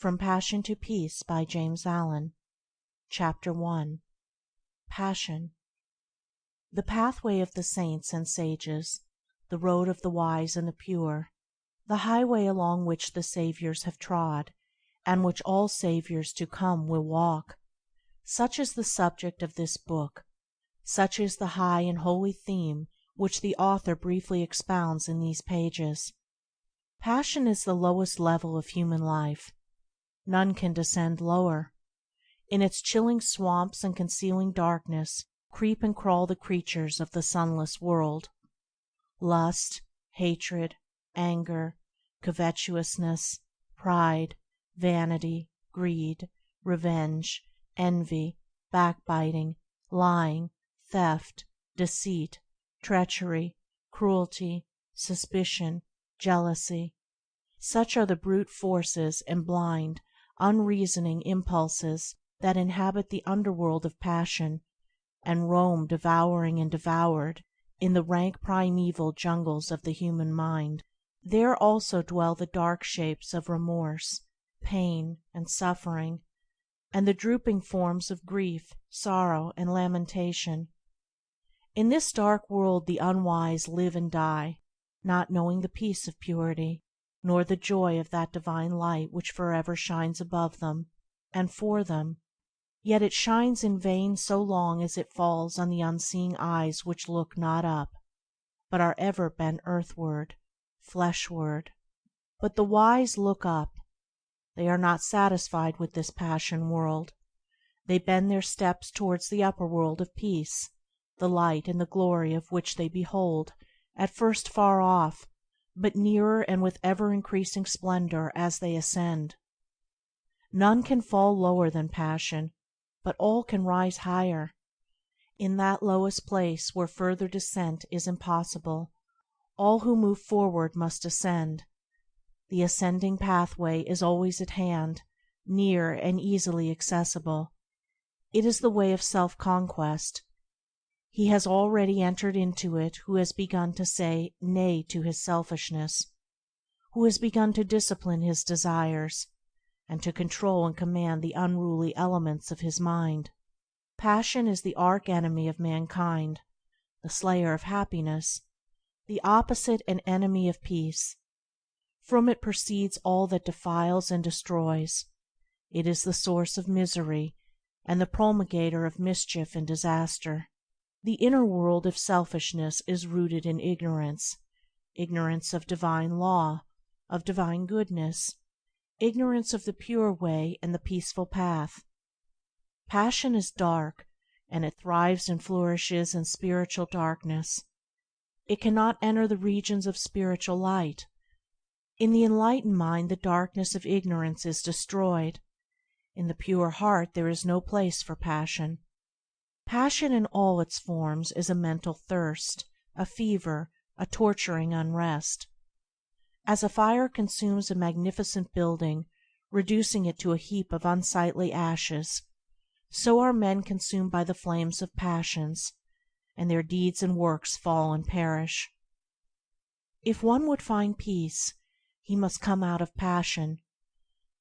From Passion to Peace by James Allen. Chapter 1. Passion. The pathway of the saints and sages, the road of the wise and the pure, the highway along which the Saviours have trod, and which all Saviours to come will walk. Such is the subject of this book, such is the high and holy theme which the author briefly expounds in these pages. Passion is the lowest level of human life. None can descend lower. In its chilling swamps and concealing darkness creep and crawl the creatures of the sunless world. Lust, hatred, anger, covetousness, pride, vanity, greed, revenge, envy, backbiting, lying, theft, deceit, treachery, cruelty, suspicion, jealousy. Such are the brute forces and blind, unreasoning impulses that inhabit the underworld of passion, and roam devouring and devoured in the rank primeval jungles of the human mind. There also dwell the dark shapes of remorse, pain, and suffering, and the drooping forms of grief, sorrow, and lamentation. In this dark world the unwise live and die, not knowing the peace of purity, nor the joy of that divine light which forever shines above them and for them. Yet it shines in vain so long as it falls on the unseeing eyes which look not up, but are ever bent earthward, fleshward. But the wise look up. They are not satisfied with this passion world. They bend their steps towards the upper world of peace, the light and the glory of which they behold, at first far off, but nearer and with ever increasing splendor as they ascend. None can fall lower than passion, but all can rise higher. In that lowest place where further descent is impossible, all who move forward must ascend. The ascending pathway is always at hand, near and easily accessible. It is the way of self-conquest. He has already entered into it who has begun to say nay to his selfishness, who has begun to discipline his desires, and to control and command the unruly elements of his mind. Passion is the arch-enemy of mankind, the slayer of happiness, the opposite and enemy of peace. From it proceeds all that defiles and destroys. It is the source of misery, and the promulgator of mischief and disaster. The inner world of selfishness is rooted in ignorance of divine law, of divine goodness, ignorance of the pure way and the peaceful path. Passion is dark, and it thrives and flourishes in spiritual darkness. It cannot enter the regions of spiritual light. In the enlightened mind the darkness of ignorance is destroyed. In the pure heart there is no place for passion. Passion in all its forms is a mental thirst, a fever, a torturing unrest. As a fire consumes a magnificent building, reducing it to a heap of unsightly ashes, so are men consumed by the flames of passions, and their deeds and works fall and perish. If one would find peace, he must come out of passion.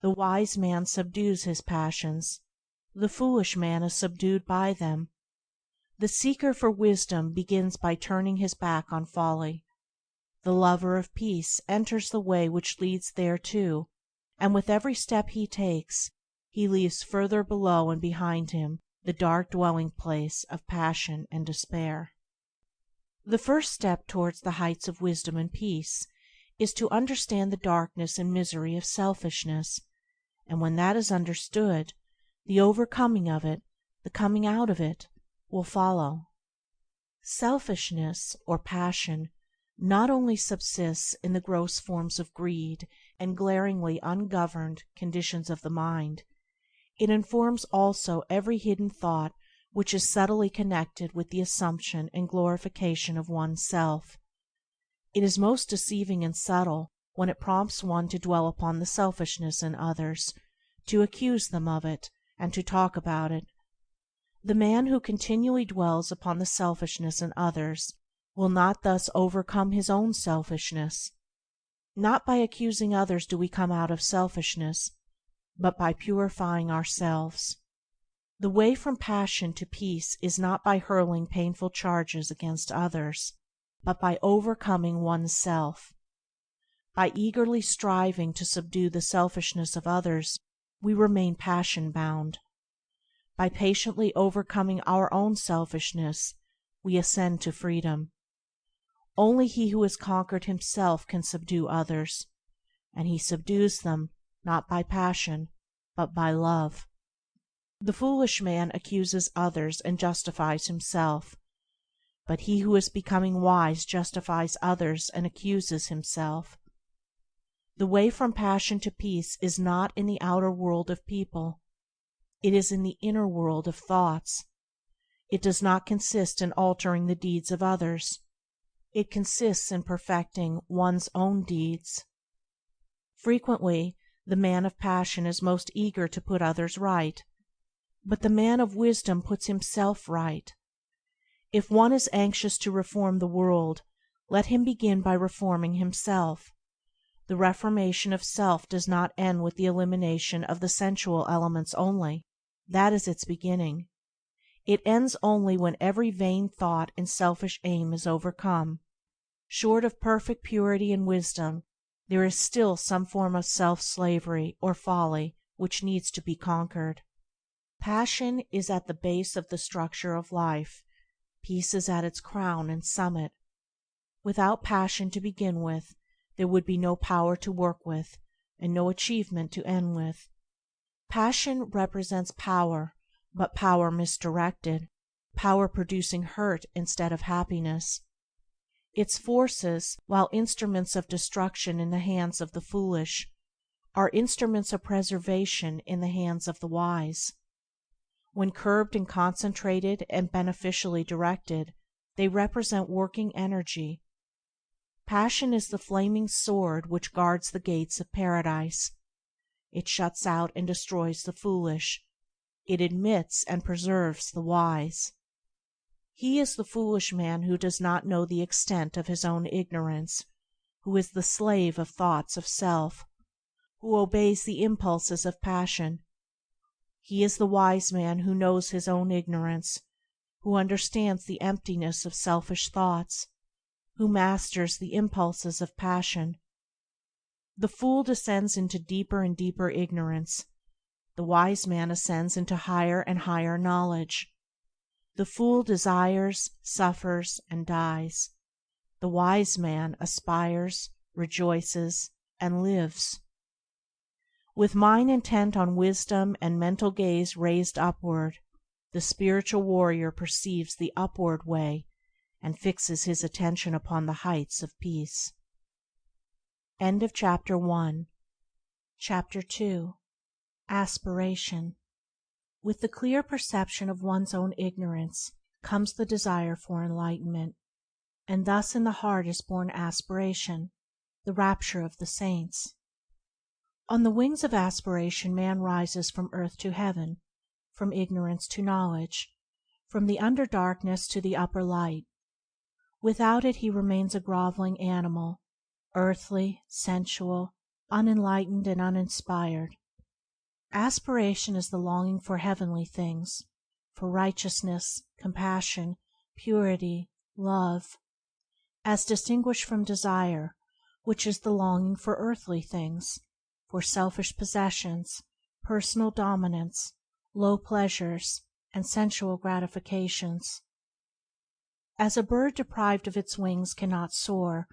The wise man subdues his passions. The foolish man is subdued by them. The seeker for wisdom begins by turning his back on folly. The lover of peace enters the way which leads thereto, and with every step he takes, he leaves further below and behind him the dark dwelling place of passion and despair. The first step towards the heights of wisdom and peace is to understand the darkness and misery of selfishness, and when that is understood, the overcoming of it, the coming out of it, will follow. Selfishness, or passion, not only subsists in the gross forms of greed and glaringly ungoverned conditions of the mind, it informs also every hidden thought which is subtly connected with the assumption and glorification of one's self. It is most deceiving and subtle when it prompts one to dwell upon the selfishness in others, to accuse them of it, and to talk about it. The man who continually dwells upon the selfishness in others will not thus overcome his own selfishness. Not by accusing others do we come out of selfishness, but by purifying ourselves. The way from passion to peace is not by hurling painful charges against others, but by overcoming one's self. By eagerly striving to subdue the selfishness of others, we remain passion-bound. By patiently overcoming our own selfishness, we ascend to freedom. Only he who has conquered himself can subdue others, and he subdues them not by passion, but by love. The foolish man accuses others and justifies himself, but he who is becoming wise justifies others and accuses himself. The way from passion to peace is not in the outer world of people. It is in the inner world of thoughts. It does not consist in altering the deeds of others. It consists in perfecting one's own deeds. Frequently, the man of passion is most eager to put others right, but the man of wisdom puts himself right. If one is anxious to reform the world, let him begin by reforming himself. The reformation of self does not end with the elimination of the sensual elements only. That is its beginning. It ends only when every vain thought and selfish aim is overcome. Short of perfect purity and wisdom, there is still some form of self-slavery or folly which needs to be conquered. Passion is at the base of the structure of life. Peace is at its crown and summit. Without passion to begin with, there would be no power to work with, and no achievement to end with. Passion represents power, but power misdirected, power producing hurt instead of happiness. Its forces, while instruments of destruction in the hands of the foolish, are instruments of preservation in the hands of the wise. When curbed and concentrated and beneficially directed, they represent working energy. Passion is the flaming sword which guards the gates of paradise. It shuts out and destroys the foolish. It admits and preserves the wise. He is the foolish man who does not know the extent of his own ignorance, who is the slave of thoughts of self, who obeys the impulses of passion. He is the wise man who knows his own ignorance, who understands the emptiness of selfish thoughts, who masters the impulses of passion. The fool descends into deeper and deeper ignorance. The wise man ascends into higher and higher knowledge. The fool desires, suffers, and dies. The wise man aspires, rejoices, and lives. With mind intent on wisdom and mental gaze raised upward, the spiritual warrior perceives the upward way and fixes his attention upon the heights of peace. End of Chapter 1. Chapter 2. Aspiration. With the clear perception of one's own ignorance comes the desire for enlightenment, and thus in the heart is born aspiration, the rapture of the saints. On the wings of aspiration man rises from earth to heaven, from ignorance to knowledge, from the under darkness to the upper light. Without it he remains a groveling animal, earthly, sensual, unenlightened and uninspired. Aspiration is the longing for heavenly things, for righteousness, compassion, purity, love, as distinguished from desire, which is the longing for earthly things, for selfish possessions, personal dominance, low pleasures, and sensual gratifications. As a bird deprived of its wings cannot soar,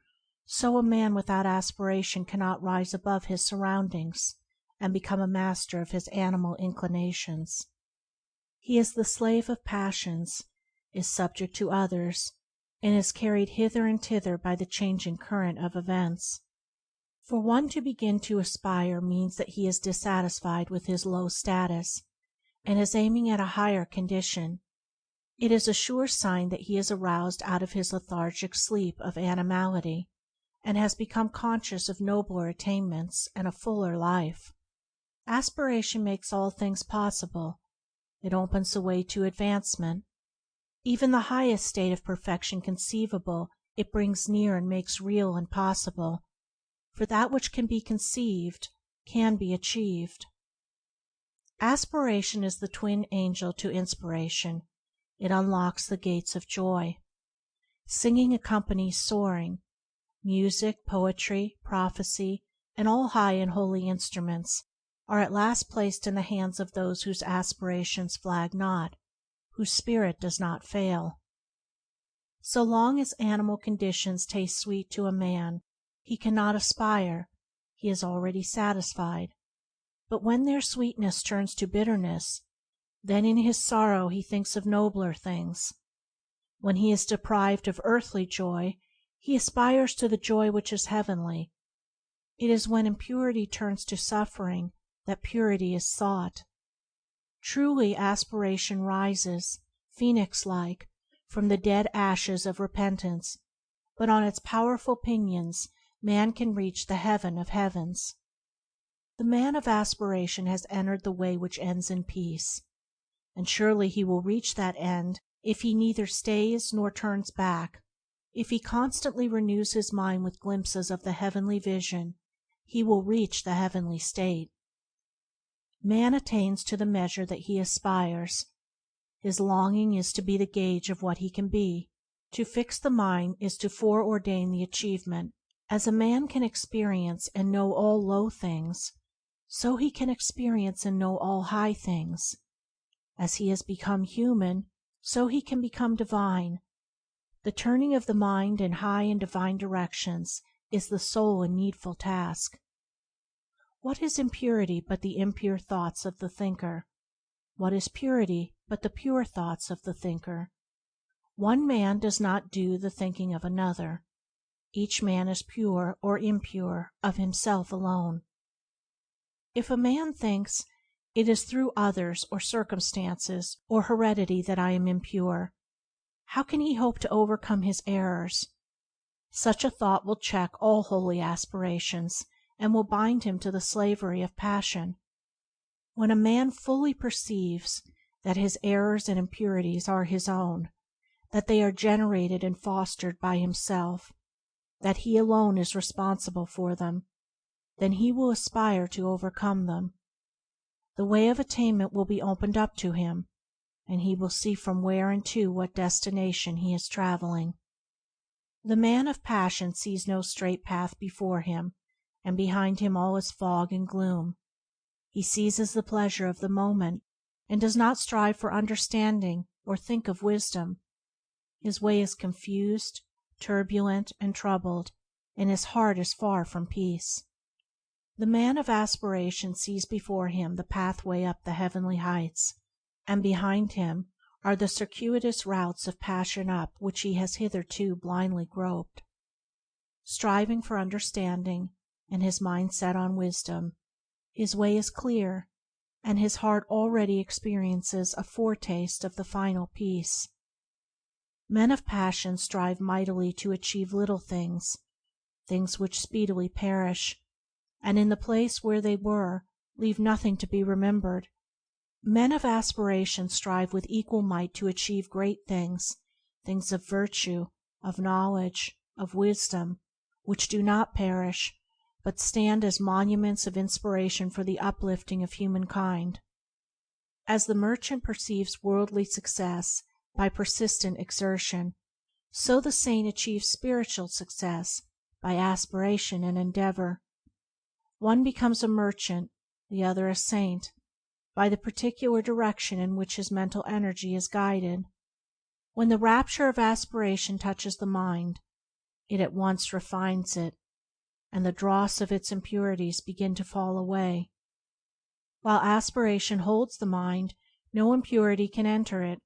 so a man without aspiration cannot rise above his surroundings and become a master of his animal inclinations. He is the slave of passions, is subject to others, and is carried hither and thither by the changing current of events. For one to begin to aspire means that he is dissatisfied with his low status, and is aiming at a higher condition. It is a sure sign that he is aroused out of his lethargic sleep of animality, and has become conscious of nobler attainments and a fuller life. Aspiration makes all things possible. It opens the way to advancement. Even the highest state of perfection conceivable it brings near and makes real and possible, for that which can be conceived can be achieved. Aspiration is the twin angel to inspiration. It unlocks the gates of joy. Singing accompanies soaring. Music, poetry, prophecy, and all high and holy instruments are at last placed in the hands of those whose aspirations flag not, whose spirit does not fail. So long as animal conditions taste sweet to a man, he cannot aspire, he is already satisfied. But when their sweetness turns to bitterness, then in his sorrow he thinks of nobler things. When he is deprived of earthly joy, he aspires to the joy which is heavenly. It is when impurity turns to suffering that purity is sought. Truly aspiration rises, phoenix-like, from the dead ashes of repentance, but on its powerful pinions man can reach the heaven of heavens. The man of aspiration has entered the way which ends in peace, and surely he will reach that end if he neither stays nor turns back. If he constantly renews his mind with glimpses of the heavenly vision, he will reach the heavenly state. Man attains to the measure that he aspires. His longing is to be the gauge of what he can be. To fix the mind is to foreordain the achievement. As a man can experience and know all low things, so he can experience and know all high things. As he has become human, so he can become divine. The turning of the mind in high and divine directions is the sole and needful task. What is impurity but the impure thoughts of the thinker? What is purity but the pure thoughts of the thinker? One man does not do the thinking of another. Each man is pure or impure of himself alone. If a man thinks, "It is through others or circumstances or heredity that I am impure," how can he hope to overcome his errors? Such a thought will check all holy aspirations, and will bind him to the slavery of passion. When a man fully perceives that his errors and impurities are his own, that they are generated and fostered by himself, that he alone is responsible for them, then he will aspire to overcome them. The way of attainment will be opened up to him, and he will see from where and to what destination he is traveling. The man of passion sees no straight path before him, and behind him all is fog and gloom. He seizes the pleasure of the moment, and does not strive for understanding or think of wisdom. His way is confused, turbulent, and troubled, and his heart is far from peace. The man of aspiration sees before him the pathway up the heavenly heights, and behind him are the circuitous routes of passion up which he has hitherto blindly groped. Striving for understanding, and his mind set on wisdom, his way is clear, and his heart already experiences a foretaste of the final peace. Men of passion strive mightily to achieve little things, things which speedily perish, and in the place where they were leave nothing to be remembered. Men of aspiration strive with equal might to achieve great things, things of virtue, of knowledge, of wisdom, which do not perish, but stand as monuments of inspiration for the uplifting of humankind. As the merchant perceives worldly success by persistent exertion, so the saint achieves spiritual success by aspiration and endeavor. One becomes a merchant, the other a saint, by the particular direction in which his mental energy is guided. When the rapture of aspiration touches the mind, it at once refines it, and the dross of its impurities begin to fall away. While aspiration holds the mind, no impurity can enter it,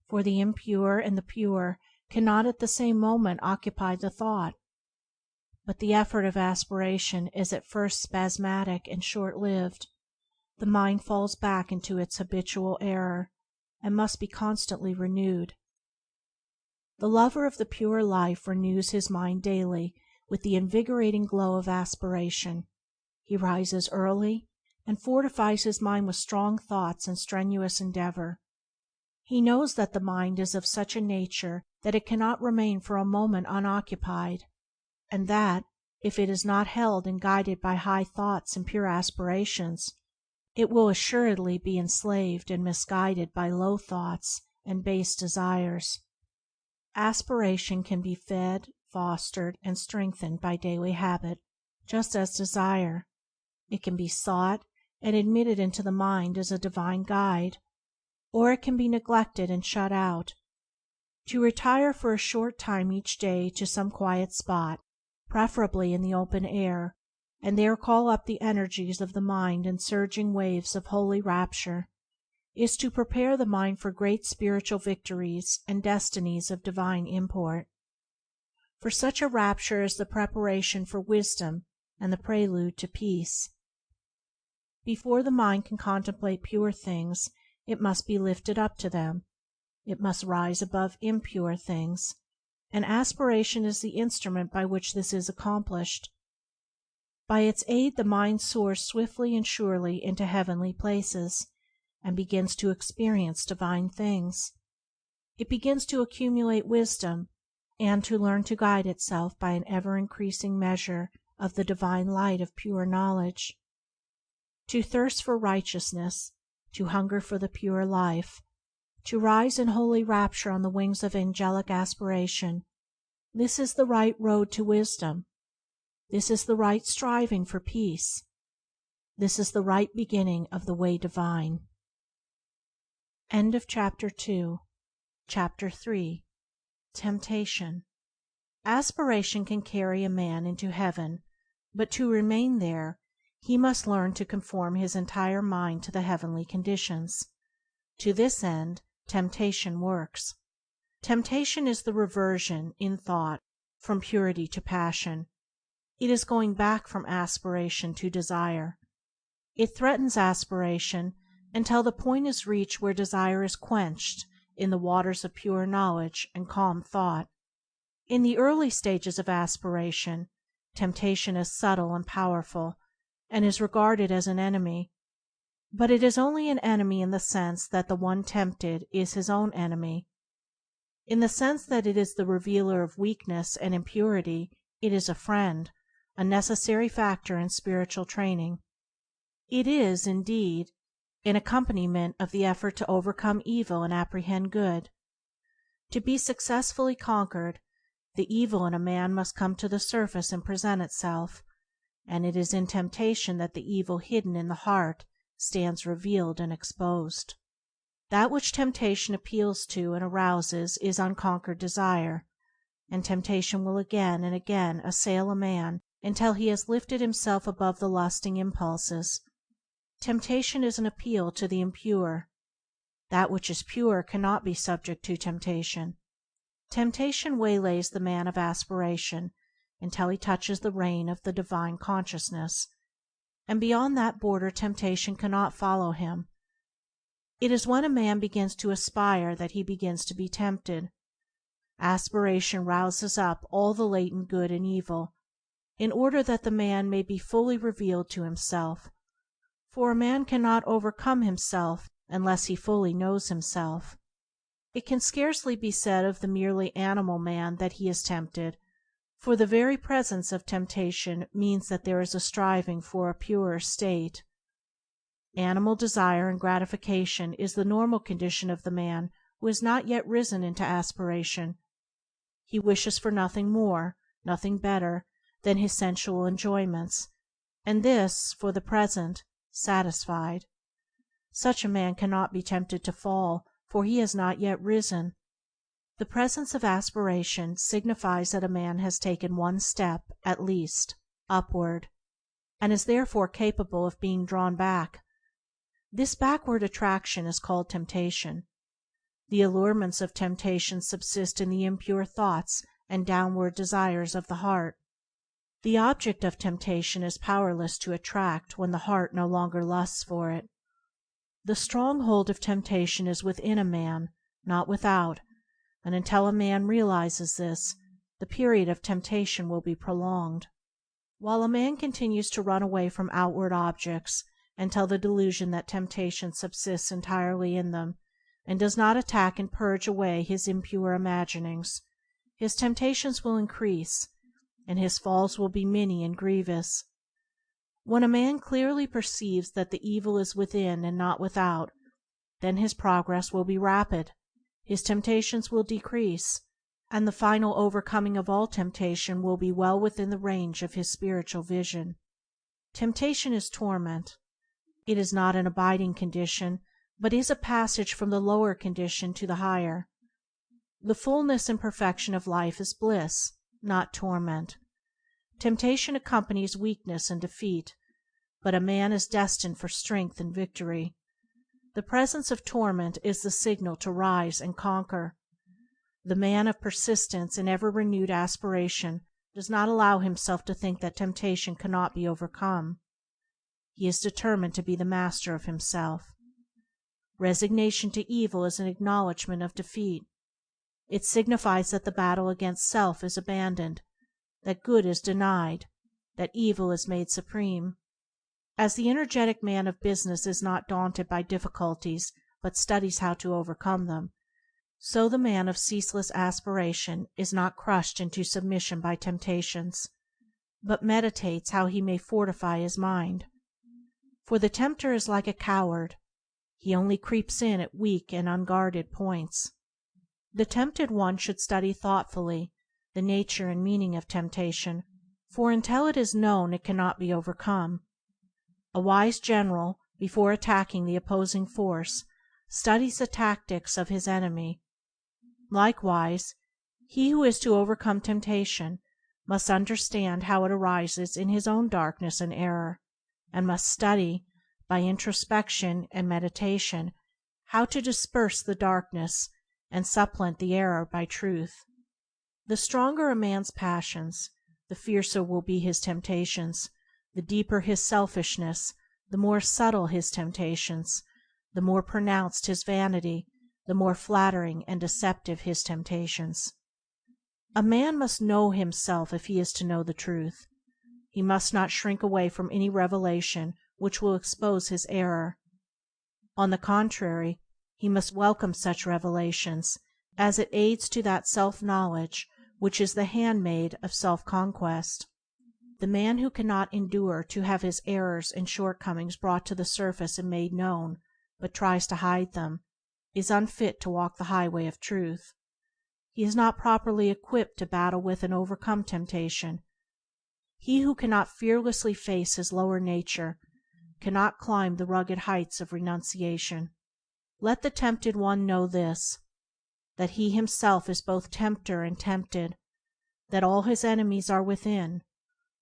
for the impure and the pure cannot at the same moment occupy the thought. But the effort of aspiration is at first spasmodic and short-lived. The mind falls back into its habitual error, and must be constantly renewed. The lover of the pure life renews his mind daily with the invigorating glow of aspiration. He rises early, and fortifies his mind with strong thoughts and strenuous endeavor. He knows that the mind is of such a nature that it cannot remain for a moment unoccupied, and that, if it is not held and guided by high thoughts and pure aspirations, it will assuredly be enslaved and misguided by low thoughts and base desires. Aspiration can be fed, fostered, and strengthened by daily habit, just as desire. It can be sought and admitted into the mind as a divine guide, or it can be neglected and shut out. To retire for a short time each day to some quiet spot, preferably in the open air, and there call up the energies of the mind in surging waves of holy rapture, is to prepare the mind for great spiritual victories and destinies of divine import. For such a rapture is the preparation for wisdom and the prelude to peace. Before the mind can contemplate pure things, it must be lifted up to them. It must rise above impure things, and aspiration is the instrument by which this is accomplished. By its aid the mind soars swiftly and surely into heavenly places, and begins to experience divine things. It begins to accumulate wisdom, and to learn to guide itself by an ever-increasing measure of the divine light of pure knowledge. To thirst for righteousness, to hunger for the pure life, to rise in holy rapture on the wings of angelic aspiration, this is the right road to wisdom. This is the right striving for peace. This is the right beginning of the way divine. End of Chapter 2. Chapter 3. Temptation. Aspiration can carry a man into heaven, but to remain there, he must learn to conform his entire mind to the heavenly conditions. To this end, temptation works. Temptation is the reversion, in thought, from purity to passion. It is going back from aspiration to desire. It threatens aspiration until the point is reached where desire is quenched in the waters of pure knowledge and calm thought. In the early stages of aspiration, temptation is subtle and powerful, and is regarded as an enemy. But it is only an enemy in the sense that the one tempted is his own enemy. In the sense that it is the revealer of weakness and impurity, it is a friend, a necessary factor in spiritual training. It is, indeed, an accompaniment of the effort to overcome evil and apprehend good. To be successfully conquered, the evil in a man must come to the surface and present itself, and it is in temptation that the evil hidden in the heart stands revealed and exposed. That which temptation appeals to and arouses is unconquered desire, and temptation will again and again assail a man until he has lifted himself above the lusting impulses. Temptation is an appeal to the impure. That which is pure cannot be subject to temptation. Temptation waylays the man of aspiration until he touches the rein of the divine consciousness, and beyond that border temptation cannot follow him. It is when a man begins to aspire that he begins to be tempted. Aspiration rouses up all the latent good and evil, in order that the man may be fully revealed to himself, for a man cannot overcome himself unless he fully knows himself. It can scarcely be said of the merely animal man that he is tempted, for the very presence of temptation means that there is a striving for a purer state. Animal desire and gratification is the normal condition of the man who has not yet risen into aspiration. He wishes for nothing more, nothing better, than his sensual enjoyments, and this, for the present, satisfied. Such a man cannot be tempted to fall, for he has not yet risen. The presence of aspiration signifies that a man has taken one step, at least, upward, and is therefore capable of being drawn back. This backward attraction is called temptation. The allurements of temptation subsist in the impure thoughts and downward desires of the heart. The object of temptation is powerless to attract when the heart no longer lusts for it. The stronghold of temptation is within a man, not without, and until a man realizes this, the period of temptation will be prolonged. While a man continues to run away from outward objects until the delusion that temptation subsists entirely in them, and does not attack and purge away his impure imaginings, his temptations will increase, and his falls will be many and grievous. When a man clearly perceives that the evil is within and not without, then his progress will be rapid, his temptations will decrease, and the final overcoming of all temptation will be well within the range of his spiritual vision. Temptation is torment. It is not an abiding condition, but is a passage from the lower condition to the higher. The fullness and perfection of life is bliss, not torment. Temptation accompanies weakness and defeat, but a man is destined for strength and victory. The presence of torment is the signal to rise and conquer. The man of persistence and ever renewed aspiration does not allow himself to think that temptation cannot be overcome. He is determined to be the master of himself. Resignation to evil is an acknowledgment of defeat. It signifies that the battle against self is abandoned, that good is denied, that evil is made supreme. As the energetic man of business is not daunted by difficulties but studies how to overcome them, so the man of ceaseless aspiration is not crushed into submission by temptations, but meditates how he may fortify his mind. For the tempter is like a coward; he only creeps in at weak and unguarded points. The tempted one should study thoughtfully the nature and meaning of temptation, for until it is known it cannot be overcome. A wise general, before attacking the opposing force, studies the tactics of his enemy. Likewise, he who is to overcome temptation must understand how it arises in his own darkness and error, and must study, by introspection and meditation, how to disperse the darkness and supplement the error by truth. The stronger a man's passions, the fiercer will be his temptations; the deeper his selfishness, the more subtle his temptations; the more pronounced his vanity, the more flattering and deceptive his temptations. A man must know himself if he is to know the truth. He must not shrink away from any revelation which will expose his error. On the contrary, he must welcome such revelations, as it aids to that self-knowledge which is the handmaid of self-conquest. The man who cannot endure to have his errors and shortcomings brought to the surface and made known, but tries to hide them, is unfit to walk the highway of truth. He is not properly equipped to battle with and overcome temptation. He who cannot fearlessly face his lower nature cannot climb the rugged heights of renunciation. Let the tempted one know this, that he himself is both tempter and tempted, that all his enemies are within,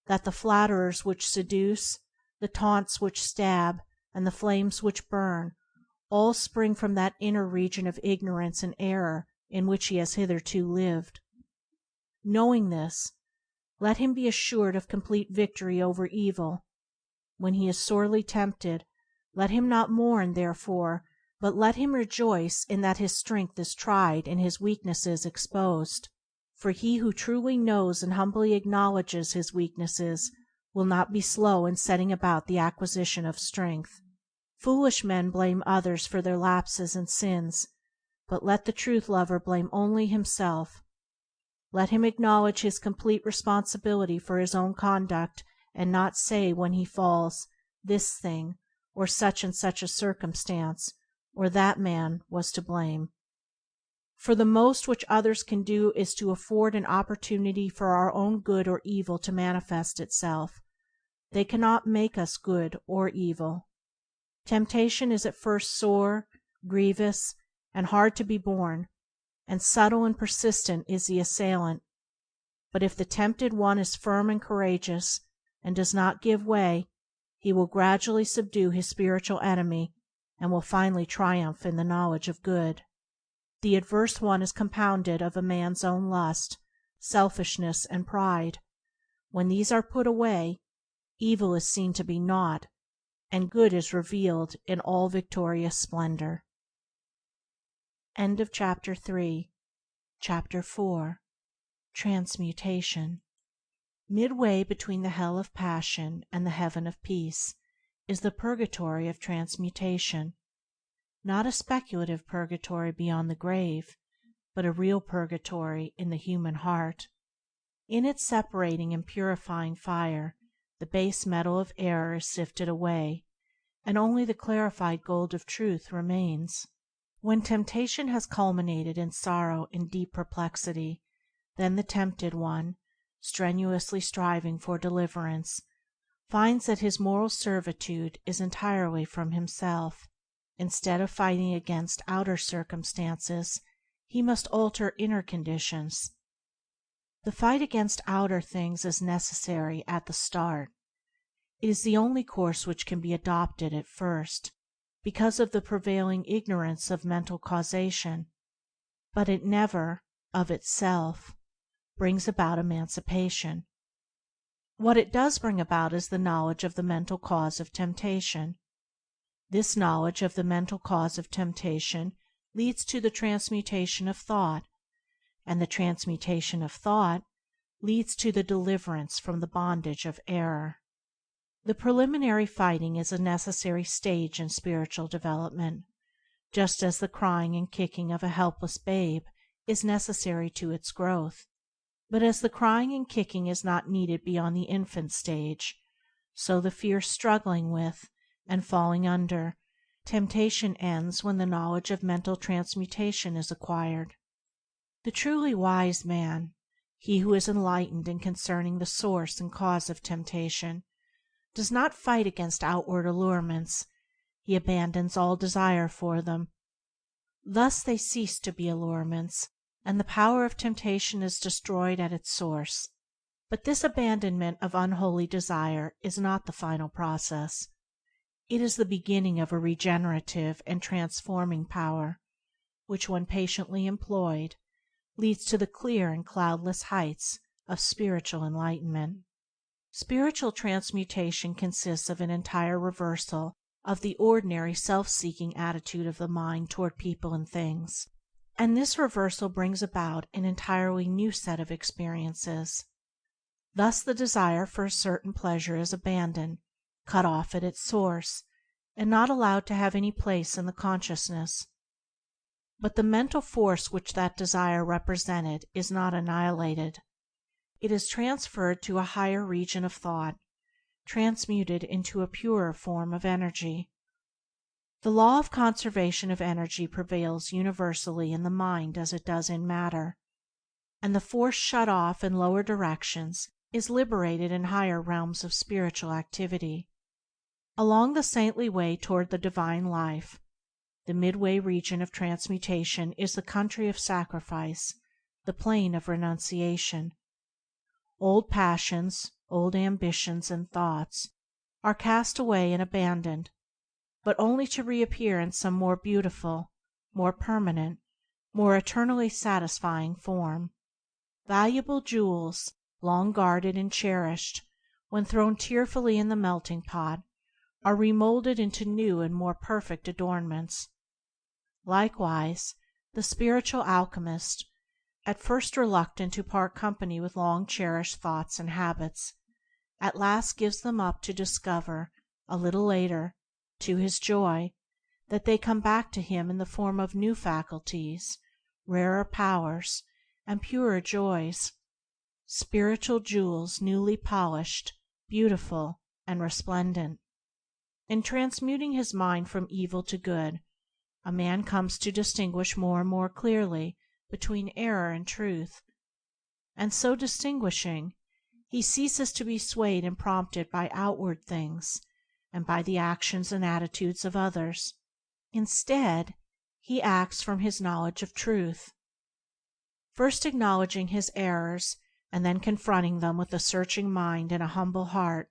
that the flatterers which seduce, the taunts which stab, and the flames which burn, all spring from that inner region of ignorance and error in which he has hitherto lived. Knowing this, let him be assured of complete victory over evil. When he is sorely tempted, let him not mourn therefore, but let him rejoice in that his strength is tried and his weaknesses exposed. For he who truly knows and humbly acknowledges his weaknesses will not be slow in setting about the acquisition of strength. Foolish men blame others for their lapses and sins, but let the truth-lover blame only himself. Let him acknowledge his complete responsibility for his own conduct, and not say when he falls, "This thing," or "such and such a circumstance," or "that man was to blame." For the most which others can do is to afford an opportunity for our own good or evil to manifest itself. They cannot make us good or evil. Temptation is at first sore, grievous, and hard to be borne, and subtle and persistent is the assailant. But if the tempted one is firm and courageous, and does not give way, he will gradually subdue his spiritual enemy, and will finally triumph in the knowledge of good. The adverse one is compounded of a man's own lust, selfishness, and pride. When these are put away, evil is seen to be naught, and good is revealed in all victorious splendor. Chapter 3. Chapter 4. Transmutation. Midway between the hell of passion and the heaven of peace is the purgatory of transmutation. Not a speculative purgatory beyond the grave, but a real purgatory in the human heart. In its separating and purifying fire the base metal of error is sifted away, and only the clarified gold of truth remains. When temptation has culminated in sorrow and deep perplexity, then the tempted one, strenuously striving for deliverance, finds that his moral servitude is entirely from himself. Instead of fighting against outer circumstances, he must alter inner conditions. The fight against outer things is necessary at the start. It is the only course which can be adopted at first, because of the prevailing ignorance of mental causation, but it never, of itself, brings about emancipation. What it does bring about is the knowledge of the mental cause of temptation. This knowledge of the mental cause of temptation leads to the transmutation of thought, and the transmutation of thought leads to the deliverance from the bondage of error. The preliminary fighting is a necessary stage in spiritual development, just as the crying and kicking of a helpless babe is necessary to its growth. But as the crying and kicking is not needed beyond the infant stage, so the fierce struggling with, and falling under, temptation ends when the knowledge of mental transmutation is acquired. The truly wise man, he who is enlightened in concerning the source and cause of temptation, does not fight against outward allurements, he abandons all desire for them. Thus they cease to be allurements, and the power of temptation is destroyed at its source. But this abandonment of unholy desire is not the final process. It is the beginning of a regenerative and transforming power, which, when patiently employed, leads to the clear and cloudless heights of spiritual enlightenment. Spiritual transmutation consists of an entire reversal of the ordinary self-seeking attitude of the mind toward people and things, and this reversal brings about an entirely new set of experiences. Thus the desire for a certain pleasure is abandoned, cut off at its source, and not allowed to have any place in the consciousness. But the mental force which that desire represented is not annihilated. It is transferred to a higher region of thought, transmuted into a purer form of energy. The law of conservation of energy prevails universally in the mind as it does in matter, and the force shut off in lower directions is liberated in higher realms of spiritual activity. Along the saintly way toward the divine life, the midway region of transmutation is the country of sacrifice, the plain of renunciation. Old passions, old ambitions and thoughts are cast away and abandoned, but only to reappear in some more beautiful, more permanent, more eternally satisfying form. Valuable jewels, long guarded and cherished, when thrown tearfully in the melting pot, are remoulded into new and more perfect adornments. Likewise, the spiritual alchemist, at first reluctant to part company with long-cherished thoughts and habits, at last gives them up to discover, a little later, to his joy, that they come back to him in the form of new faculties, rarer powers, and purer joys, spiritual jewels newly polished, beautiful, and resplendent. In transmuting his mind from evil to good, a man comes to distinguish more and more clearly between error and truth, and so distinguishing, he ceases to be swayed and prompted by outward things and by the actions and attitudes of others. Instead, he acts from his knowledge of truth. First acknowledging his errors and then confronting them with a searching mind and a humble heart,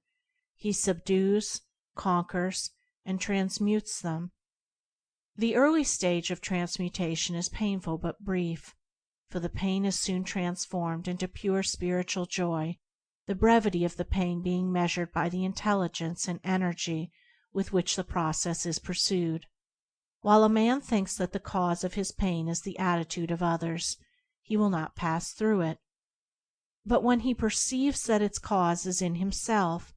he subdues, conquers, and transmutes them. The early stage of transmutation is painful but brief, for the pain is soon transformed into pure spiritual joy, the brevity of the pain being measured by the intelligence and energy with which the process is pursued. While a man thinks that the cause of his pain is the attitude of others, he will not pass through it. But when he perceives that its cause is in himself,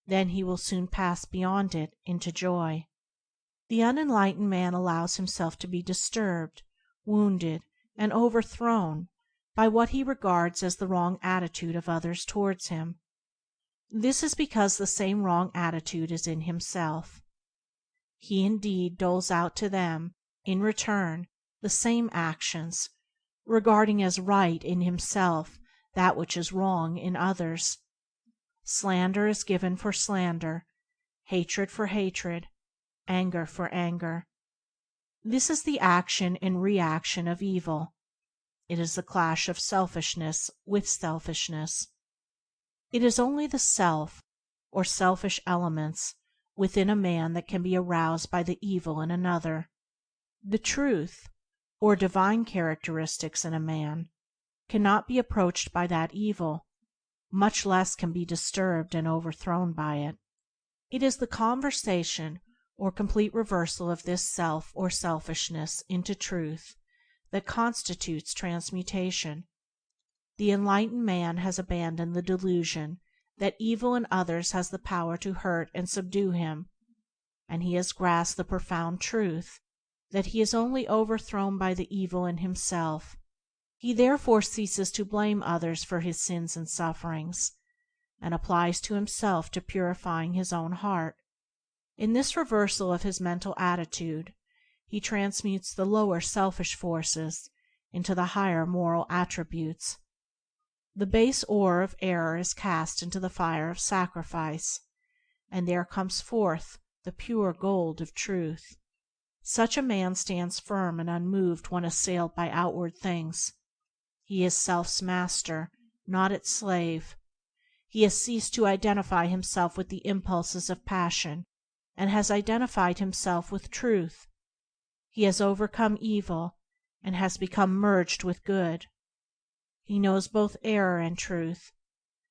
then he will soon pass beyond it into joy. The unenlightened man allows himself to be disturbed, wounded, and overthrown by what he regards as the wrong attitude of others towards him. This is because the same wrong attitude is in himself. He indeed doles out to them, in return, the same actions, regarding as right in himself that which is wrong in others. Slander is given for slander, hatred for hatred, anger for anger. This is the action and reaction of evil. It is the clash of selfishness with selfishness. It is only the self, or selfish elements, within a man that can be aroused by the evil in another. The truth, or divine characteristics in a man, cannot be approached by that evil, much less can be disturbed and overthrown by it. It is the conversion or complete reversal of this self or selfishness into truth that constitutes transmutation. The enlightened man has abandoned the delusion that evil in others has the power to hurt and subdue him, and he has grasped the profound truth that he is only overthrown by the evil in himself. He therefore ceases to blame others for his sins and sufferings, and applies to himself to purifying his own heart. In this reversal of his mental attitude, he transmutes the lower selfish forces into the higher moral attributes. The base ore of error is cast into the fire of sacrifice, and there comes forth the pure gold of truth. Such a man stands firm and unmoved when assailed by outward things. He is self's master, not its slave. He has ceased to identify himself with the impulses of passion, and has identified himself with truth. He has overcome evil, and has become merged with good. He knows both error and truth,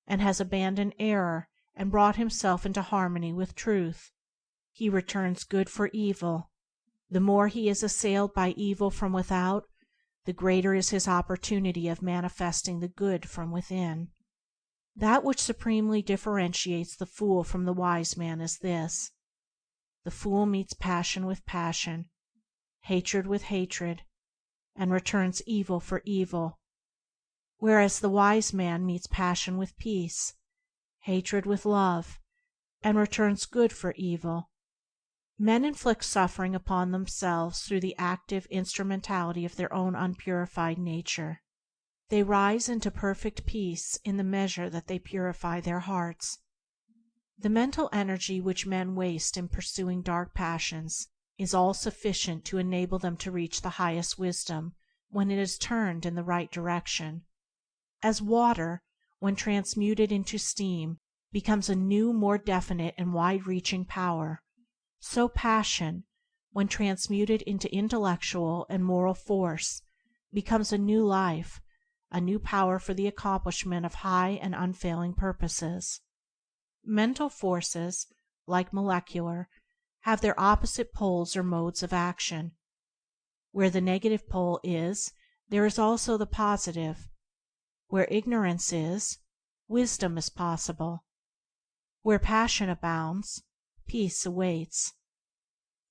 and has abandoned error and brought himself into harmony with truth. He returns good for evil. The more he is assailed by evil from without, the greater is his opportunity of manifesting the good from within. That which supremely differentiates the fool from the wise man is this: the fool meets passion with passion, hatred with hatred, and returns evil for evil, whereas the wise man meets passion with peace, hatred with love, and returns good for evil. Men inflict suffering upon themselves through the active instrumentality of their own unpurified nature. They rise into perfect peace in the measure that they purify their hearts. The mental energy which men waste in pursuing dark passions is all sufficient to enable them to reach the highest wisdom when it is turned in the right direction. As water, when transmuted into steam, becomes a new, more definite and wide-reaching power, so passion, when transmuted into intellectual and moral force, becomes a new life, a new power for the accomplishment of high and unfailing purposes. Mental forces, like molecular, have their opposite poles or modes of action. Where the negative pole is, there is also the positive. Where ignorance is, wisdom is possible. Where passion abounds, peace awaits.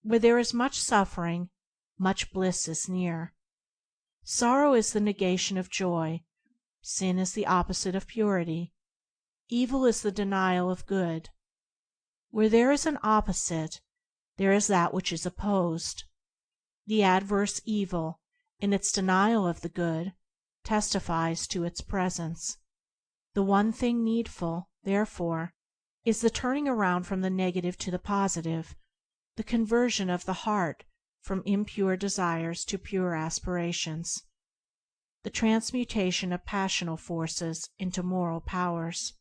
Where there is much suffering, much bliss is near. Sorrow is the negation of joy. Sin is the opposite of purity. Evil is the denial of good. Where there is an opposite, there is that which is opposed. The adverse evil, in its denial of the good, testifies to its presence. The one thing needful, therefore, is the turning around from the negative to the positive, the conversion of the heart from impure desires to pure aspirations, the transmutation of passional forces into moral powers.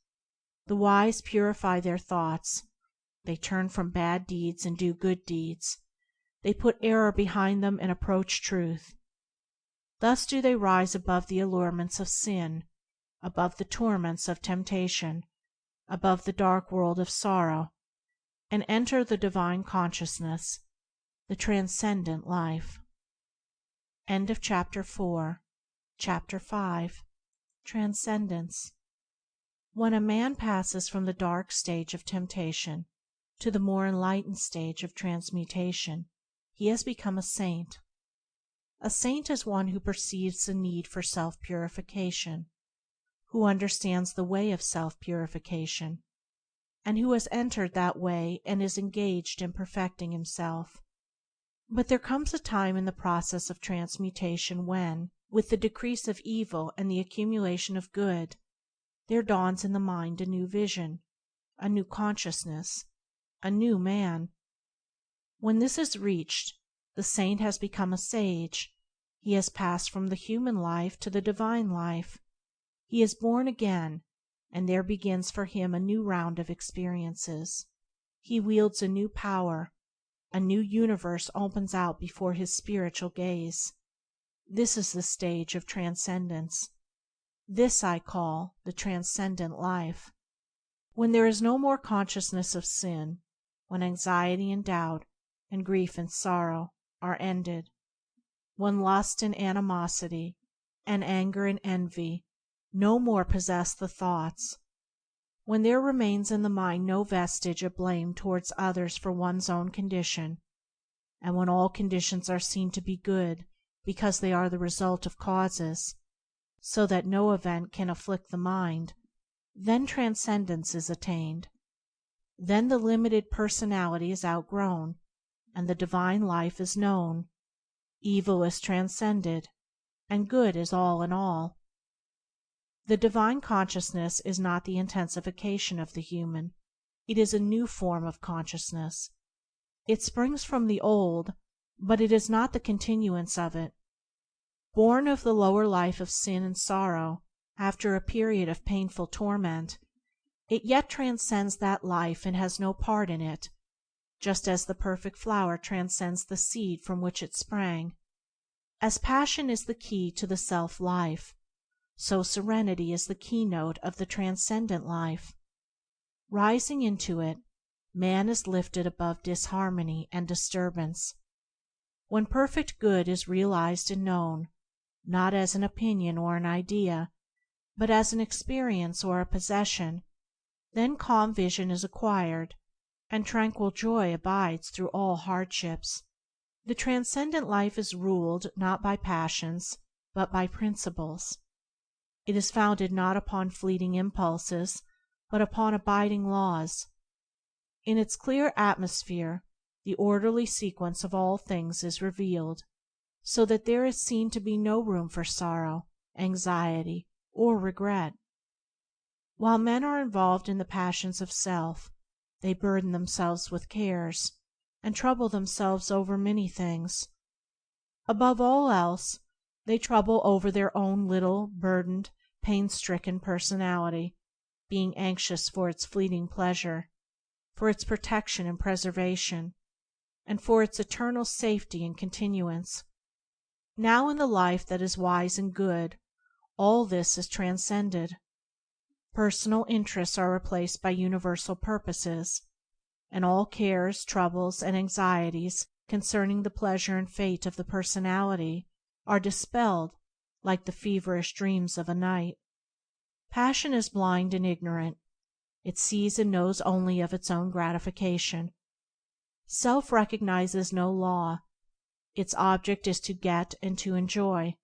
The wise purify their thoughts. They turn from bad deeds and do good deeds. They put error behind them and approach truth. Thus do they rise above the allurements of sin, above the torments of temptation, above the dark world of sorrow, and enter the divine consciousness, the transcendent life. End of Chapter 4. Chapter 5. Transcendence. When a man passes from the dark stage of temptation to the more enlightened stage of transmutation, he has become a saint. A saint is one who perceives the need for self-purification, who understands the way of self-purification, and who has entered that way and is engaged in perfecting himself. But there comes a time in the process of transmutation when, with the decrease of evil and the accumulation of good, there dawns in the mind a new vision, a new consciousness, a new man. When this is reached, the saint has become a sage. He has passed from the human life to the divine life. He is born again, and there begins for him a new round of experiences. He wields a new power. A new universe opens out before his spiritual gaze. This is the stage of transcendence. This I call the transcendent life. When there is no more consciousness of sin, when anxiety and doubt and grief and sorrow are ended, when lust and animosity and anger and envy no more possess the thoughts, when there remains in the mind no vestige of blame towards others for one's own condition, and when all conditions are seen to be good because they are the result of causes, so that no event can afflict the mind, then transcendence is attained. Then the limited personality is outgrown, and the divine life is known. Evil is transcended, and good is all in all. The divine consciousness is not the intensification of the human. It is a new form of consciousness. It springs from the old, but it is not the continuance of it. Born of the lower life of sin and sorrow, after a period of painful torment, it yet transcends that life and has no part in it, just as the perfect flower transcends the seed from which it sprang. As passion is the key to the self-life, so serenity is the keynote of the transcendent life. Rising into it, man is lifted above disharmony and disturbance. When perfect good is realized and known, not as an opinion or an idea, but as an experience or a possession, then calm vision is acquired, and tranquil joy abides through all hardships. The transcendent life is ruled not by passions, but by principles. It is founded not upon fleeting impulses, but upon abiding laws. In its clear atmosphere, the orderly sequence of all things is revealed, so that there is seen to be no room for sorrow, anxiety, or regret. While men are involved in the passions of self, they burden themselves with cares, and trouble themselves over many things. Above all else, they trouble over their own little, burdened, pain-stricken personality, being anxious for its fleeting pleasure, for its protection and preservation, and for its eternal safety and continuance. Now in the life that is wise and good, all this is transcended. Personal interests are replaced by universal purposes, and all cares, troubles, and anxieties concerning the pleasure and fate of the personality are dispelled like the feverish dreams of a night. Passion is blind and ignorant. It sees and knows only of its own gratification. Self recognizes no law. Its object is to get and to enjoy.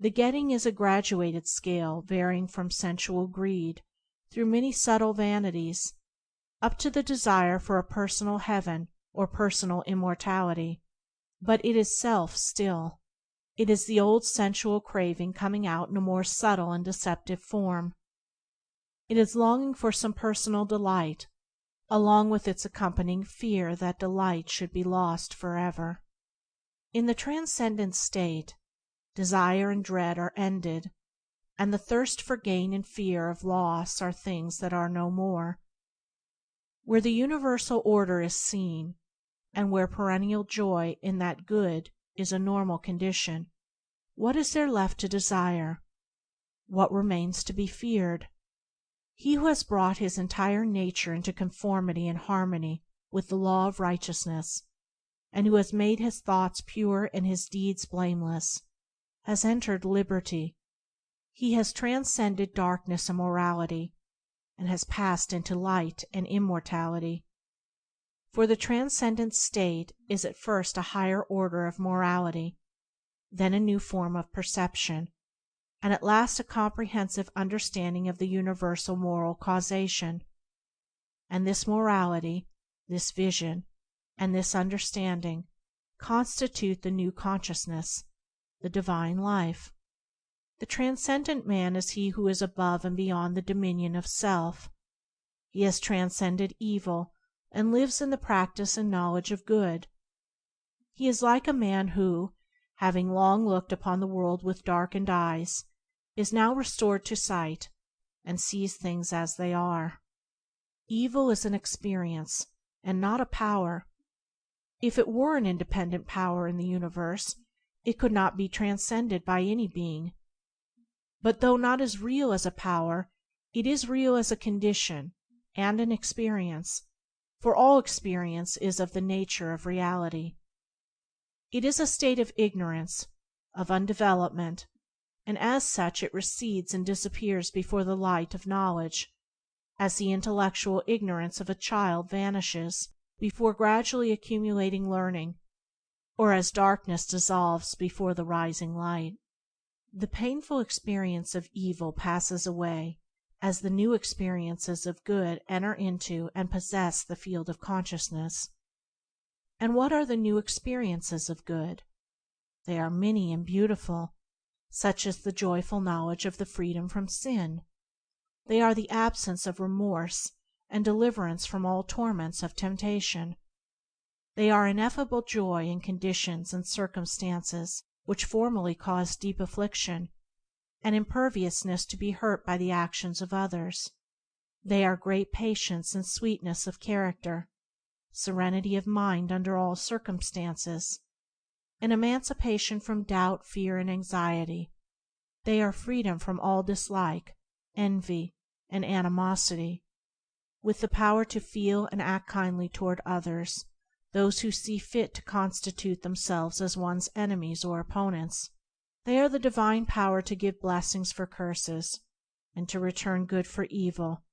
The getting is a graduated scale varying from sensual greed, through many subtle vanities, up to the desire for a personal heaven or personal immortality. But it is self still. It is the old sensual craving coming out in a more subtle and deceptive form. It is longing for some personal delight, along with its accompanying fear that delight should be lost forever. In the transcendent state, desire and dread are ended, and the thirst for gain and fear of loss are things that are no more. Where the universal order is seen, and where perennial joy in that good is a normal condition, what is there left to desire? What remains to be feared? He who has brought his entire nature into conformity and harmony with the law of righteousness, and who has made his thoughts pure and his deeds blameless, has entered liberty. He has transcended darkness and morality, and has passed into light and immortality. For the transcendent state is at first a higher order of morality, then a new form of perception, and at last a comprehensive understanding of the universal moral causation. and this morality, this vision, and this understanding constitute the new consciousness, the divine life. The transcendent man is he who is above and beyond the dominion of self. He has transcended evil and lives in the practice and knowledge of good. He is like a man who, having long looked upon the world with darkened eyes, is now restored to sight, and sees things as they are. Evil is an experience, and not a power. If it were an independent power in the universe, it could not be transcended by any being. But though not as real as a power, it is real as a condition and an experience, for all experience is of the nature of reality. It is a state of ignorance, of undevelopment, and as such it recedes and disappears before the light of knowledge, as the intellectual ignorance of a child vanishes before gradually accumulating learning, or as darkness dissolves before the rising light. The painful experience of evil passes away as the new experiences of good enter into and possess the field of consciousness. And what are the new experiences of good? They are many and beautiful, such as the joyful knowledge of the freedom from sin. They are the absence of remorse and deliverance from all torments of temptation. They are ineffable joy in conditions and circumstances which formerly caused deep affliction, and imperviousness to be hurt by the actions of others. They are great patience and sweetness of character, serenity of mind under all circumstances, and emancipation from doubt, fear, and anxiety. They are freedom from all dislike, envy, and animosity, with the power to feel and act kindly toward others, those who see fit to constitute themselves as one's enemies or opponents. They are the divine power to give blessings for curses, and to return good for evil,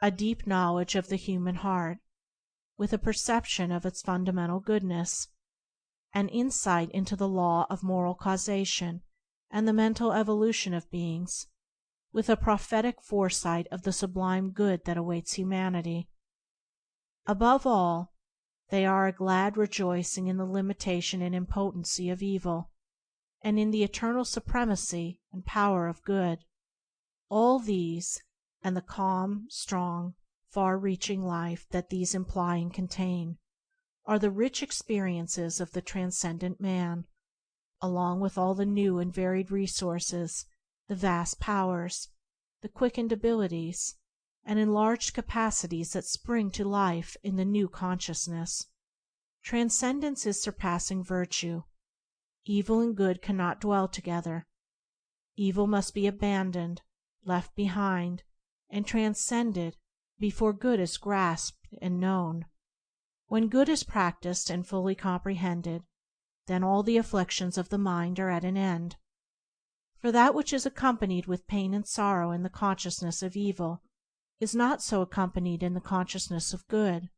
a deep knowledge of the human heart, with a perception of its fundamental goodness, an insight into the law of moral causation and the mental evolution of beings, with a prophetic foresight of the sublime good that awaits humanity. Above all, they are a glad rejoicing in the limitation and impotency of evil, and in the eternal supremacy and power of good. All these, and the calm, strong, far-reaching life that these imply and contain, are the rich experiences of the transcendent man, along with all the new and varied resources, the vast powers, the quickened abilities, and enlarged capacities that spring to life in the new consciousness. Transcendence is surpassing virtue. Evil and good cannot dwell together. Evil must be abandoned, left behind, and transcended before good is grasped and known. When good is practiced and fully comprehended, then all the afflictions of the mind are at an end. For that which is accompanied with pain and sorrow in the consciousness of evil is not so accompanied in the consciousness of good.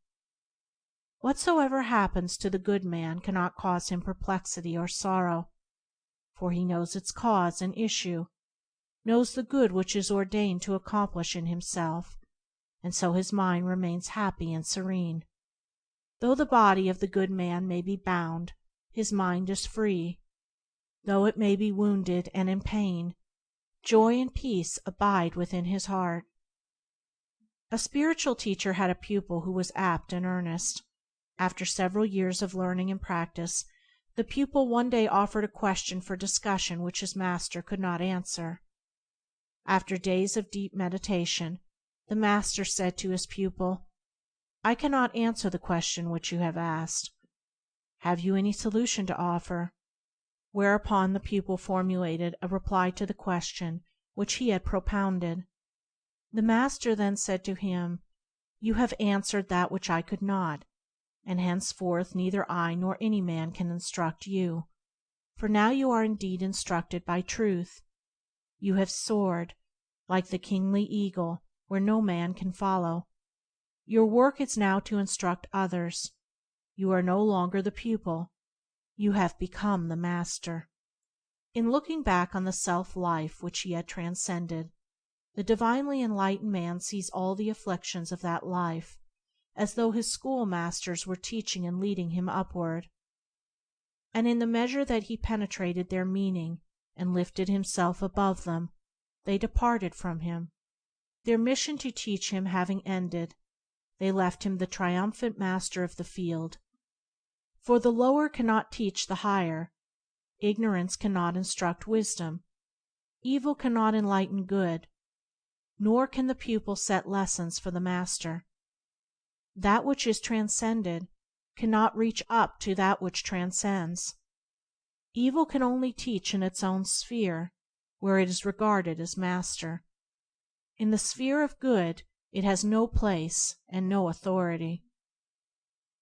Whatsoever happens to the good man cannot cause him perplexity or sorrow, for he knows its cause and issue, knows the good which is ordained to accomplish in himself, and so his mind remains happy and serene. Though the body of the good man may be bound, his mind is free. Though it may be wounded and in pain, joy and peace abide within his heart. A spiritual teacher had a pupil who was apt and earnest. After several years of learning and practice, the pupil one day offered a question for discussion which his master could not answer. After days of deep meditation, the master said to his pupil, "I cannot answer the question which you have asked. Have you any solution to offer?" Whereupon the pupil formulated a reply to the question which he had propounded. The master then said to him, "You have answered that which I could not, and henceforth neither I nor any man can instruct you, for now you are indeed instructed by truth. You have soared, like the kingly eagle, where no man can follow. Your work is now to instruct others. You are no longer the pupil. You have become the master." In looking back on the self-life which he had transcended, The divinely enlightened man sees all the afflictions of that life as though his schoolmasters were teaching and leading him upward, and in the measure that he penetrated their meaning and lifted himself above them, they departed from him. Their mission to teach him having ended, they left him the triumphant master of the field. For the lower cannot teach the higher, ignorance cannot instruct wisdom, evil cannot enlighten good, nor can the pupil set lessons for the master. That which is transcended cannot reach up to that which transcends. Evil can only teach in its own sphere, where it is regarded as master. In the sphere of good it has no place and no authority.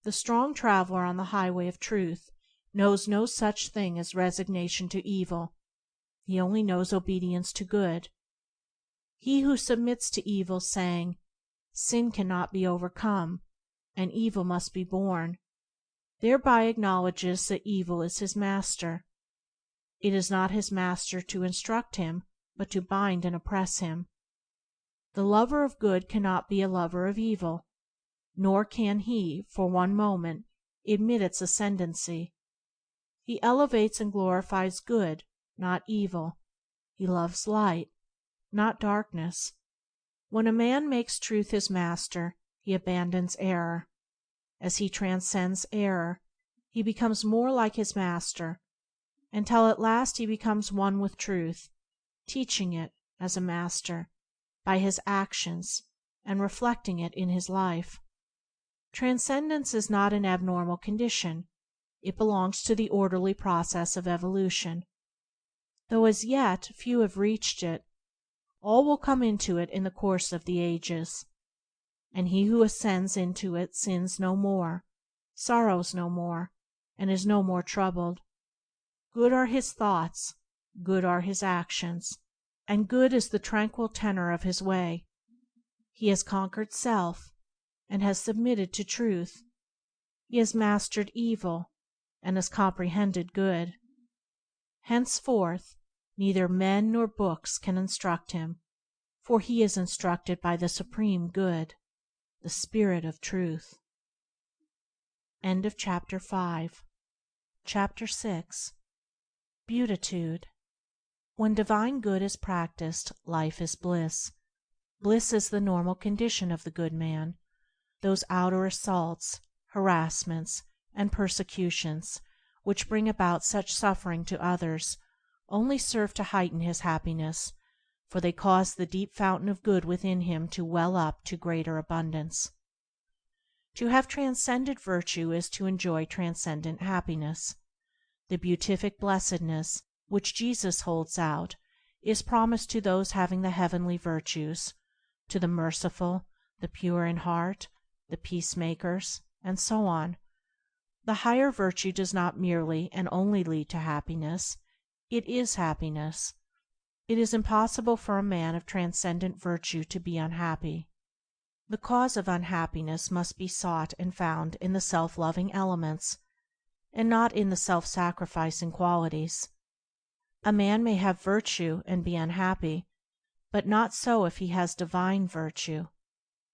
The strong traveler on the highway of truth knows no such thing as resignation to evil. He only knows obedience to good. He who submits to evil, saying, "Sin cannot be overcome, and evil must be borne," thereby acknowledges that evil is his master. It is not his master to instruct him, but to bind and oppress him. The lover of good cannot be a lover of evil, nor can he, for one moment, admit its ascendancy. He elevates and glorifies good, not evil. He loves light, not darkness. When a man makes truth his master, he abandons error. As he transcends error, he becomes more like his master, until at last he becomes one with truth, teaching it, as a master, by his actions and reflecting it in his life. Transcendence is not an abnormal condition. It belongs to the orderly process of evolution. Though as yet few have reached it, all will come into it in the course of the ages. And he who ascends into it sins no more, sorrows no more, and is no more troubled. Good are his thoughts, good are his actions, and good is the tranquil tenor of his way. He has conquered self, and has submitted to truth. He has mastered evil, and has comprehended good. Henceforth neither men nor books can instruct him, for he is instructed by the Supreme Good, the Spirit of Truth. End of Chapter 5. Chapter 6. Beatitude. When divine good is practiced, life is bliss. Bliss is the normal condition of the good man. Those outer assaults, harassments, and persecutions which bring about such suffering to others only serve to heighten his happiness, for they cause the deep fountain of good within him to well up to greater abundance. To have transcended virtue is to enjoy transcendent happiness. The beatific blessedness, which Jesus holds out, is promised to those having the heavenly virtues, to the merciful, the pure in heart, the peacemakers, and so on. The higher virtue does not merely and only lead to happiness, it is happiness. It is impossible for a man of transcendent virtue to be unhappy. The cause of unhappiness must be sought and found in the self-loving elements, and not in the self-sacrificing qualities. A man may have virtue and be unhappy, but not so if he has divine virtue.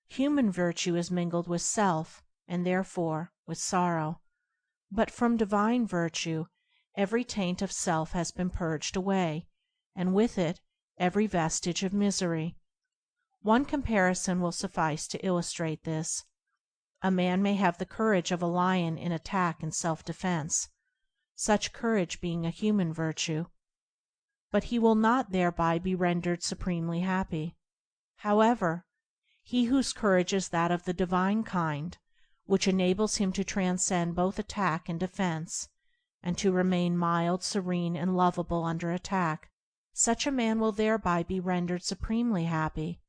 Human virtue is mingled with self, and therefore with sorrow. But from divine virtue every taint of self has been purged away, and with it every vestige of misery. One comparison will suffice to illustrate this. A man may have the courage of a lion in attack and self-defense, such courage being a human virtue, but he will not thereby be rendered supremely happy. However, he whose courage is that of the divine kind, which enables him to transcend both attack and defense, and to remain mild, serene, and lovable under attack, such a man will thereby be rendered supremely happy.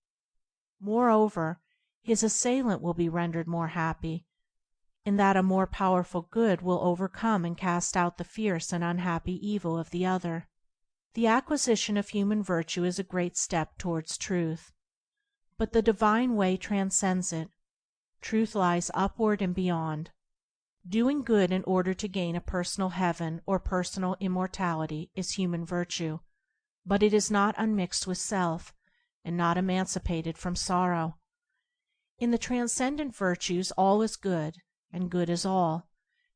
Moreover, his assailant will be rendered more happy, in that a more powerful good will overcome and cast out the fierce and unhappy evil of the other. The acquisition of human virtue is a great step towards truth, but the divine way transcends it. Truth lies upward and beyond. Doing good in order to gain a personal heaven or personal immortality is human virtue, but it is not unmixed with self, and not emancipated from sorrow. In the transcendent virtues all is good, and good is all,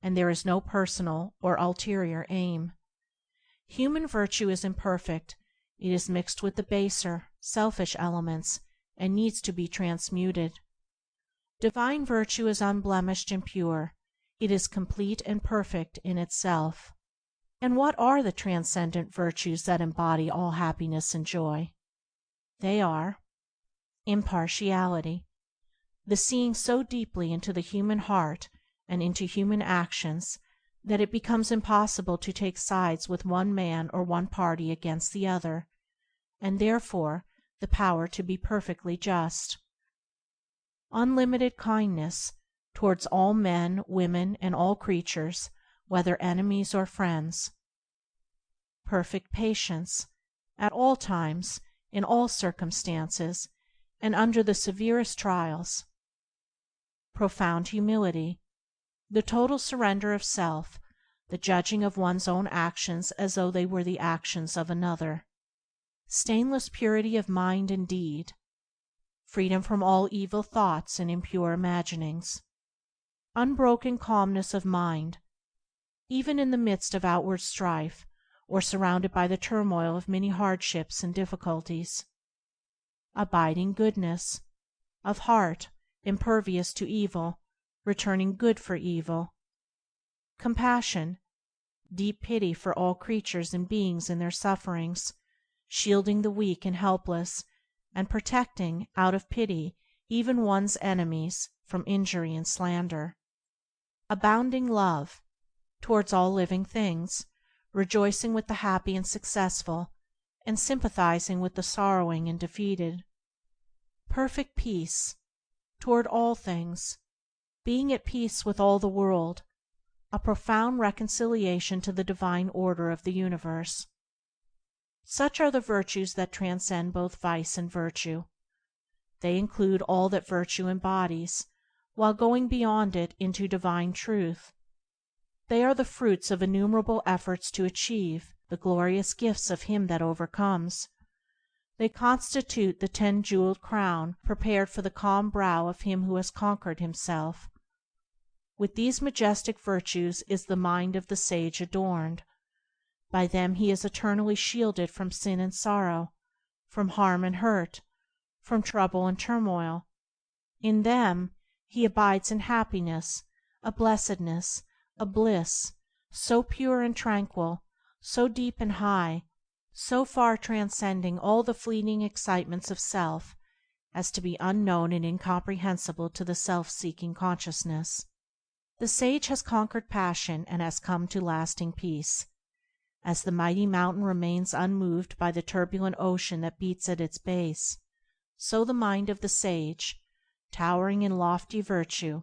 and there is no personal or ulterior aim. Human virtue is imperfect, it is mixed with the baser, selfish elements, and needs to be transmuted. Divine virtue is unblemished and pure, it is complete and perfect in itself. And what are the transcendent virtues that embody all happiness and joy? They are impartiality, the seeing so deeply into the human heart and into human actions that it becomes impossible to take sides with one man or one party against the other, and therefore the power to be perfectly just. Unlimited kindness towards all men, women, and all creatures, whether enemies or friends. Perfect patience, at all times, in all circumstances, and under the severest trials. Profound humility, the total surrender of self, the judging of one's own actions as though they were the actions of another. Stainless purity of mind and deed. Freedom from all evil thoughts and impure imaginings. Unbroken calmness of mind, even in the midst of outward strife, or surrounded by the turmoil of many hardships and difficulties. Abiding goodness, of heart, impervious to evil, returning good for evil. Compassion, deep pity for all creatures and beings in their sufferings, shielding the weak and helpless, and protecting, out of pity, even one's enemies from injury and slander. Abounding love, towards all living things, rejoicing with the happy and successful, and sympathizing with the sorrowing and defeated. Perfect peace, toward all things, being at peace with all the world, a profound reconciliation to the divine order of the universe. Such are the virtues that transcend both vice and virtue. They include all that virtue embodies, while going beyond it into divine truth. They are the fruits of innumerable efforts to achieve the glorious gifts of him that overcomes. They constitute the 10-jeweled crown prepared for the calm brow of him who has conquered himself. With these majestic virtues is the mind of the sage adorned. By them he is eternally shielded from sin and sorrow, from harm and hurt, from trouble and turmoil. In them he abides in happiness, a blessedness, a bliss, so pure and tranquil, so deep and high, so far transcending all the fleeting excitements of self, as to be unknown and incomprehensible to the self-seeking consciousness. The sage has conquered passion and has come to lasting peace. As the mighty mountain remains unmoved by the turbulent ocean that beats at its base, so the mind of the sage, towering in lofty virtue,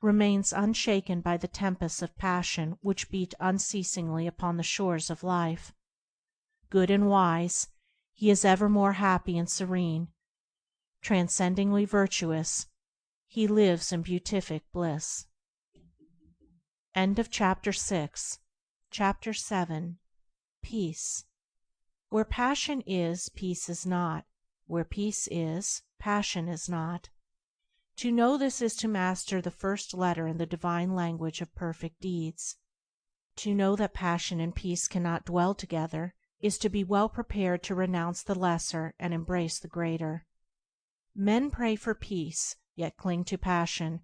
remains unshaken by the tempests of passion which beat unceasingly upon the shores of life. Good and wise, he is evermore happy and serene. Transcendingly virtuous, he lives in beatific bliss. End of Chapter 6. Chapter 7. Peace. Where passion is, peace is not. Where peace is, passion is not. To know this is to master the first letter in the divine language of perfect deeds. To know that passion and peace cannot dwell together is to be well prepared to renounce the lesser and embrace the greater. Men pray for peace, yet cling to passion.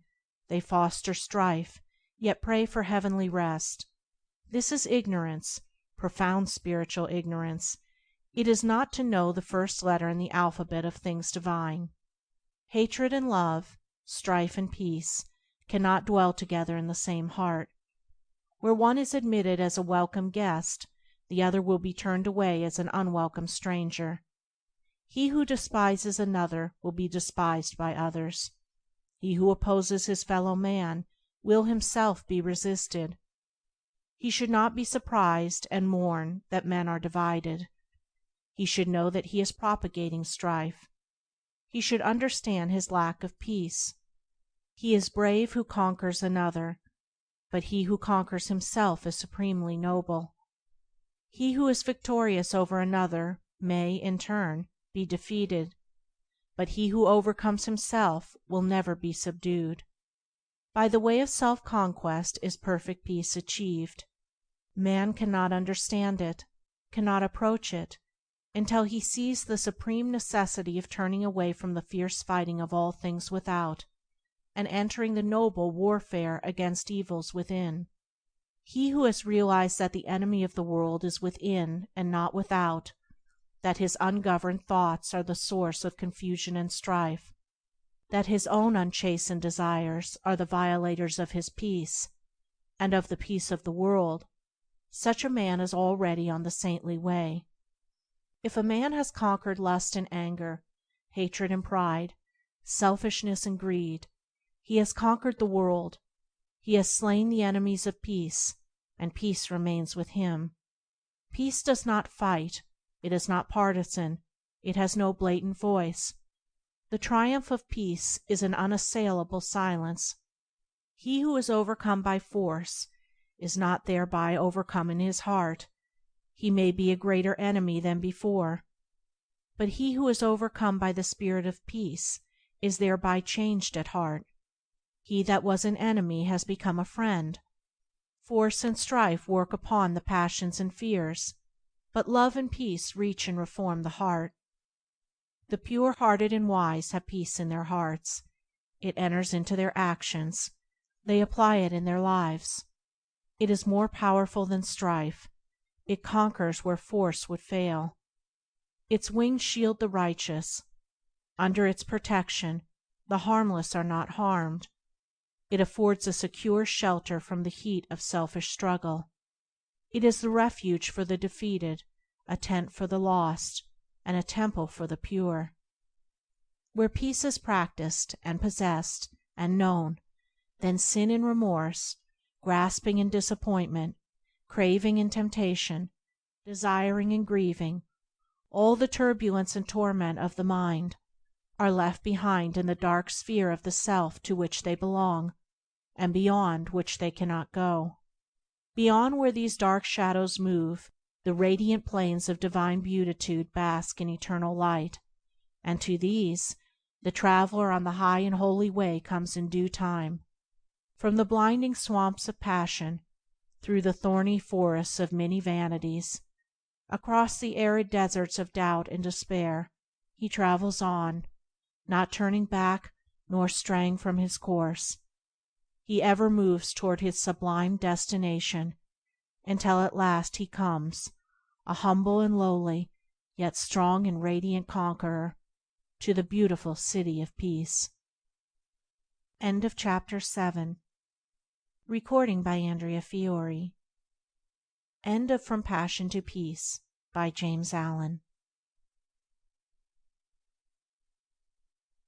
They foster strife, yet pray for heavenly rest. This is ignorance, profound spiritual ignorance. It is not to know the first letter in the alphabet of things divine. Hatred and love, strife and peace, cannot dwell together in the same heart. Where one is admitted as a welcome guest, the other will be turned away as an unwelcome stranger. He who despises another will be despised by others. He who opposes his fellow man will himself be resisted. He should not be surprised and mourn that men are divided. He should know that he is propagating strife. He should understand his lack of peace. He is brave who conquers another, but he who conquers himself is supremely noble. He who is victorious over another may, in turn, be defeated, but he who overcomes himself will never be subdued. By the way of self-conquest is perfect peace achieved. Man cannot understand it, cannot approach it, until he sees the supreme necessity of turning away from the fierce fighting of all things without, and entering the noble warfare against evils within. He who has realized that the enemy of the world is within and not without, that his ungoverned thoughts are the source of confusion and strife, that his own unchastened desires are the violators of his peace, and of the peace of the world, such a man is already on the saintly way. If a man has conquered lust and anger, hatred and pride, selfishness and greed, he has conquered the world. He has slain the enemies of peace, and peace remains with him. Peace does not fight, it is not partisan, it has no blatant voice. The triumph of peace is an unassailable silence. He who is overcome by force is not thereby overcome in his heart. He may be a greater enemy than before, but he who is overcome by the spirit of peace is thereby changed at heart. He that was an enemy has become a friend. Force and strife work upon the passions and fears, but love and peace reach and reform the heart. The pure-hearted and wise have peace in their hearts. It enters into their actions. They apply it in their lives. It is more powerful than strife. It conquers where force would fail. Its wings shield the righteous. Under its protection, the harmless are not harmed. It affords a secure shelter from the heat of selfish struggle. It is the refuge for the defeated, a tent for the lost, and a temple for the pure. Where peace is practiced, and possessed, and known, then sin and remorse, grasping and disappointment, craving and temptation, desiring and grieving, all the turbulence and torment of the mind, are left behind in the dark sphere of the self to which they belong, and beyond which they cannot go. Beyond where these dark shadows move, the radiant plains of divine Beatitude bask in eternal light, and to these the traveler on the high and holy way comes in due time. From the blinding swamps of passion, through the thorny forests of many vanities, across the arid deserts of doubt and despair, he travels on, not turning back nor straying from his course. He ever moves toward his sublime destination, until at last he comes, a humble and lowly, yet strong and radiant conqueror, to the beautiful City of Peace. End of Chapter 7. Recording by Andrea Fiore. End of From Passion to Peace by James Allen.